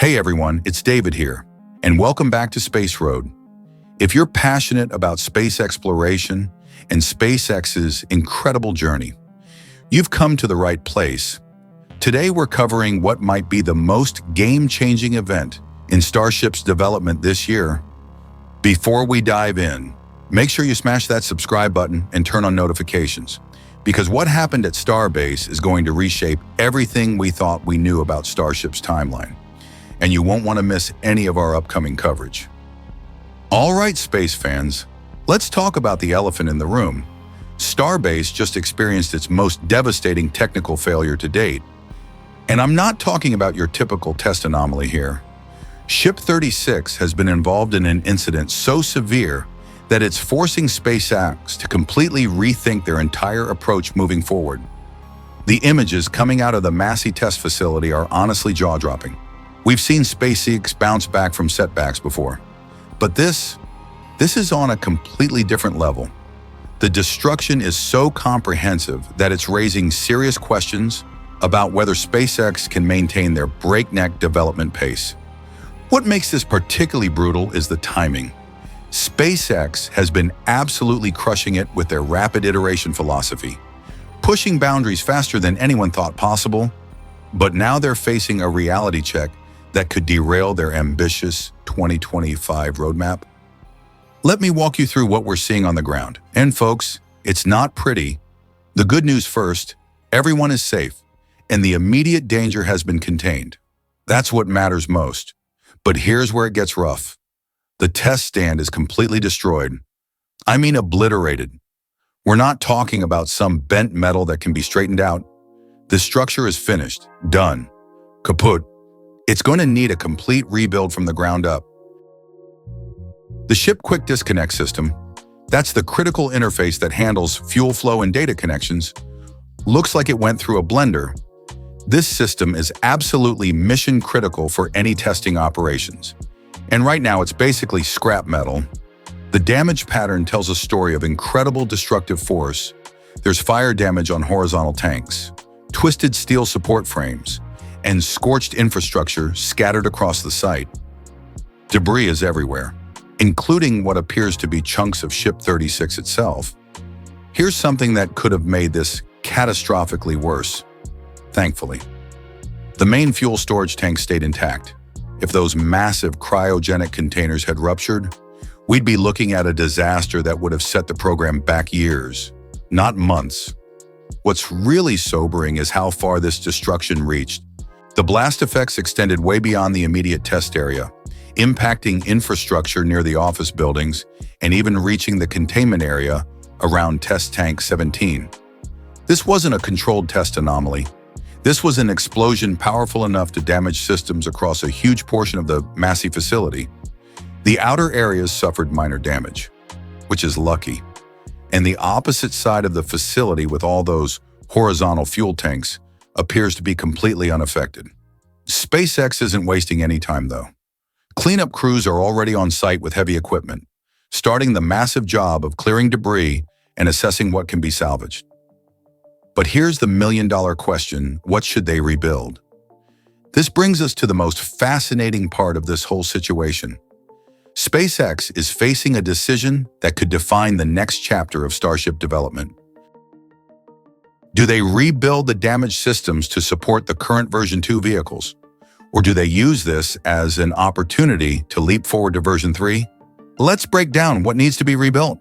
Hey everyone, it's David here, and welcome back to Space Road. If you're passionate about space exploration and SpaceX's incredible journey, you've come to the right place. Today we're covering what might be the most game-changing event in Starship's development this year. Before we dive in, make sure you smash that subscribe button and turn on notifications, because what happened at Starbase is going to reshape everything we thought we knew about Starship's timeline, and you won't want to miss any of our upcoming coverage. All right, space fans, let's talk about the elephant in the room. Starbase just experienced its most devastating technical failure to date. And I'm not talking about your typical test anomaly here. Ship 36 has been involved in an incident so severe that it's forcing SpaceX to completely rethink their entire approach moving forward. The images coming out of the Massey test facility are honestly jaw-dropping. We've seen SpaceX bounce back from setbacks before, but this is on a completely different level. The destruction is so comprehensive that it's raising serious questions about whether SpaceX can maintain their breakneck development pace. What makes this particularly brutal is the timing. SpaceX has been absolutely crushing it with their rapid iteration philosophy, pushing boundaries faster than anyone thought possible, but now they're facing a reality check that could derail their ambitious 2025 roadmap. Let me walk you through what we're seeing on the ground. And folks, it's not pretty. The good news first, everyone is safe, and the immediate danger has been contained. That's what matters most. But here's where it gets rough. The test stand is completely destroyed. I mean obliterated. We're not talking about some bent metal that can be straightened out. The structure is finished, done, kaput. It's going to need a complete rebuild from the ground up. The ship quick disconnect system, that's the critical interface that handles fuel flow and data connections, looks like it went through a blender. This system is absolutely mission critical for any testing operations. And right now it's basically scrap metal. The damage pattern tells a story of incredible destructive force. There's fire damage on horizontal tanks, twisted steel support frames, and scorched infrastructure scattered across the site. Debris is everywhere, including what appears to be chunks of Ship 36 itself. Here's something that could have made this catastrophically worse. Thankfully, the main fuel storage tank stayed intact. If those massive cryogenic containers had ruptured, we'd be looking at a disaster that would have set the program back years, not months. What's really sobering is how far this destruction reached. The blast effects extended way beyond the immediate test area, impacting infrastructure near the office buildings and even reaching the containment area around Test Tank 17. This wasn't a controlled test anomaly. This was an explosion powerful enough to damage systems across a huge portion of the Massey facility. The outer areas suffered minor damage, which is lucky, and the opposite side of the facility with all those horizontal fuel tanks appears to be completely unaffected. SpaceX isn't wasting any time though. Cleanup crews are already on site with heavy equipment, starting the massive job of clearing debris and assessing what can be salvaged. But here's the million-dollar question: what should they rebuild? This brings us to the most fascinating part of this whole situation. SpaceX is facing a decision that could define the next chapter of Starship development. Do they rebuild the damaged systems to support the current version 2 vehicles? Or do they use this as an opportunity to leap forward to version 3? Let's break down what needs to be rebuilt.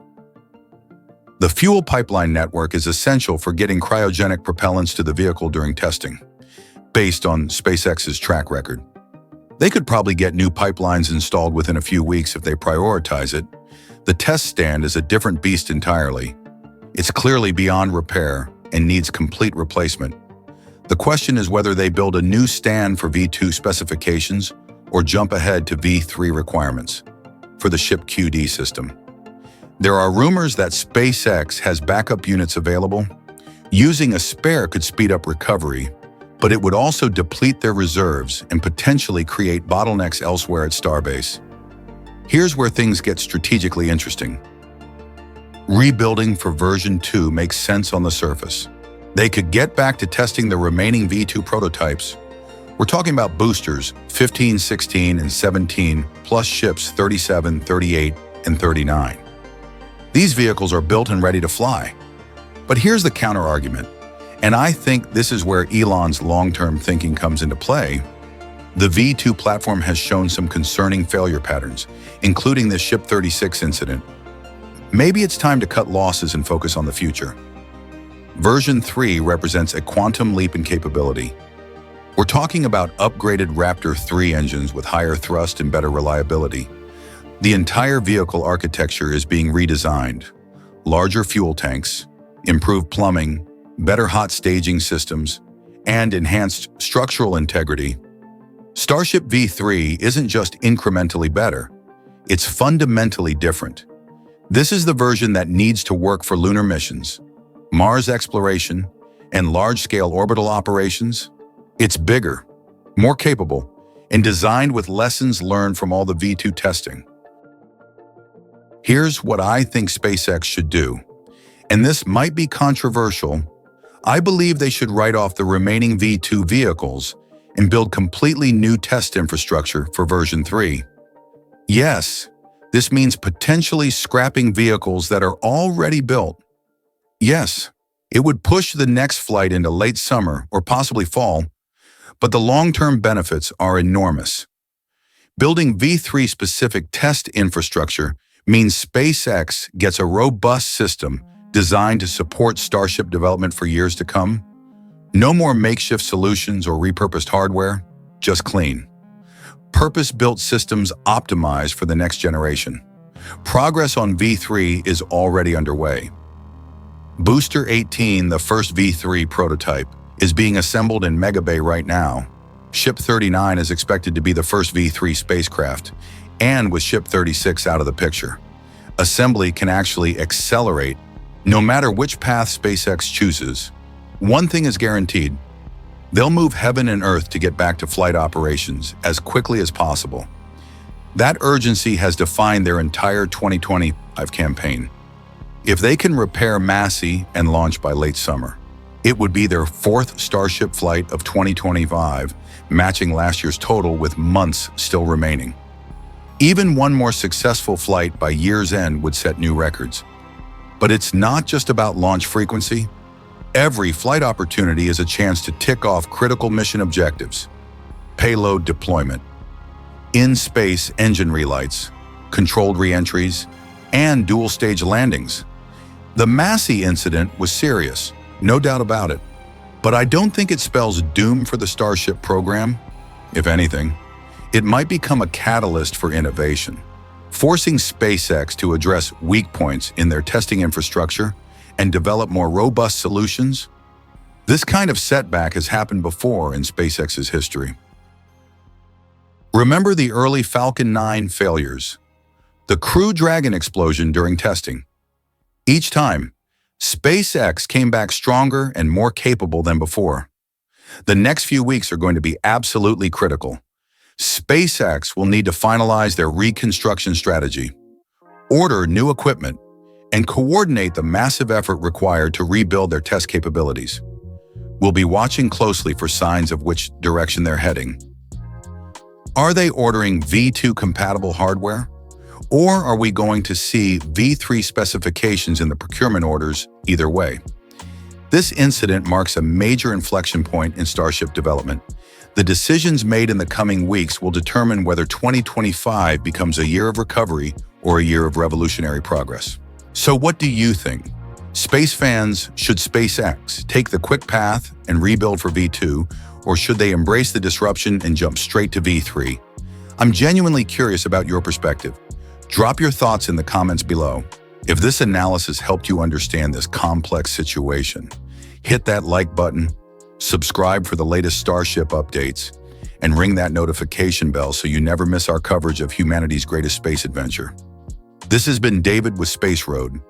The fuel pipeline network is essential for getting cryogenic propellants to the vehicle during testing, based on SpaceX's track record. They could probably get new pipelines installed within a few weeks if they prioritize it. The test stand is a different beast entirely. It's clearly beyond repair and needs complete replacement. The question is whether they build a new stand for V2 specifications or jump ahead to V3 requirements for the ship QD system. There are rumors that SpaceX has backup units available. Using a spare could speed up recovery, but it would also deplete their reserves and potentially create bottlenecks elsewhere at Starbase. Here's where things get strategically interesting. Rebuilding for version 2 makes sense on the surface. They could get back to testing the remaining V2 prototypes, We're talking about boosters 15, 16, and 17, plus ships 37, 38, and 39. These vehicles are built and ready to fly. But here's the counter-argument, and I think this is where Elon's long-term thinking comes into play. The V2 platform has shown some concerning failure patterns, including the Ship 36 incident. Maybe it's time to cut losses and focus on the future. Version 3 represents a quantum leap in capability. We're talking about upgraded Raptor 3 engines with higher thrust and better reliability. The entire vehicle architecture is being redesigned. Larger fuel tanks, improved plumbing, better hot staging systems, and enhanced structural integrity. Starship V3 isn't just incrementally better, it's fundamentally different. This is the version that needs to work for lunar missions, Mars exploration, and large-scale orbital operations. It's bigger, more capable, and designed with lessons learned from all the V2 testing. Here's what I think SpaceX should do, and this might be controversial. I believe they should write off the remaining V2 vehicles and build completely new test infrastructure for version 3. Yes, this means potentially scrapping vehicles that are already built. Yes, it would push the next flight into late summer or possibly fall, but the long-term benefits are enormous. Building V3-specific test infrastructure means SpaceX gets a robust system designed to support Starship development for years to come. No more makeshift solutions or repurposed hardware, just clean, purpose-built systems optimized for the next generation. Progress on V3 is already underway. Booster 18, the first V3 prototype, is being assembled in Mega Bay right now. Ship 39 is expected to be the first V3 spacecraft, and with Ship 36 out of the picture, assembly can actually accelerate no matter which path SpaceX chooses. One thing is guaranteed: they'll move heaven and earth to get back to flight operations as quickly as possible. That urgency has defined their entire 2025 campaign. If they can repair Massey and launch by late summer, it would be their fourth Starship flight of 2025, matching last year's total with months still remaining. Even one more successful flight by year's end would set new records. But it's not just about launch frequency. Every flight opportunity is a chance to tick off critical mission objectives: payload deployment, in-space engine relights, controlled re-entries, and dual-stage landings. The Massey incident was serious, no doubt about it, but I don't think it spells doom for the Starship program. If anything, it might become a catalyst for innovation, forcing SpaceX to address weak points in their testing infrastructure and develop more robust solutions. This kind of setback has happened before in SpaceX's history. Remember the early Falcon 9 failures, the Crew Dragon explosion during testing. Each time, SpaceX came back stronger and more capable than before. The next few weeks are going to be absolutely critical. SpaceX will need to finalize their reconstruction strategy, order new equipment, and coordinate the massive effort required to rebuild their test capabilities. We'll be watching closely for signs of which direction they're heading. Are they ordering V2-compatible hardware? Or are we going to see V3 specifications in the procurement orders either way? This incident marks a major inflection point in Starship development. The decisions made in the coming weeks will determine whether 2025 becomes a year of recovery or a year of revolutionary progress. So what do you think? Space fans, should SpaceX take the quick path and rebuild for V2, or should they embrace the disruption and jump straight to V3? I'm genuinely curious about your perspective. Drop your thoughts in the comments below. If this analysis helped you understand this complex situation, hit that like button, subscribe for the latest Starship updates, and ring that notification bell so you never miss our coverage of humanity's greatest space adventure. This has been David with Space Road.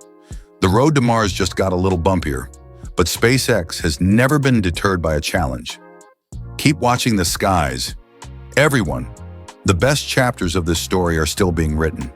The road to Mars just got a little bumpier, but SpaceX has never been deterred by a challenge. Keep watching the skies. Everyone, the best chapters of this story are still being written.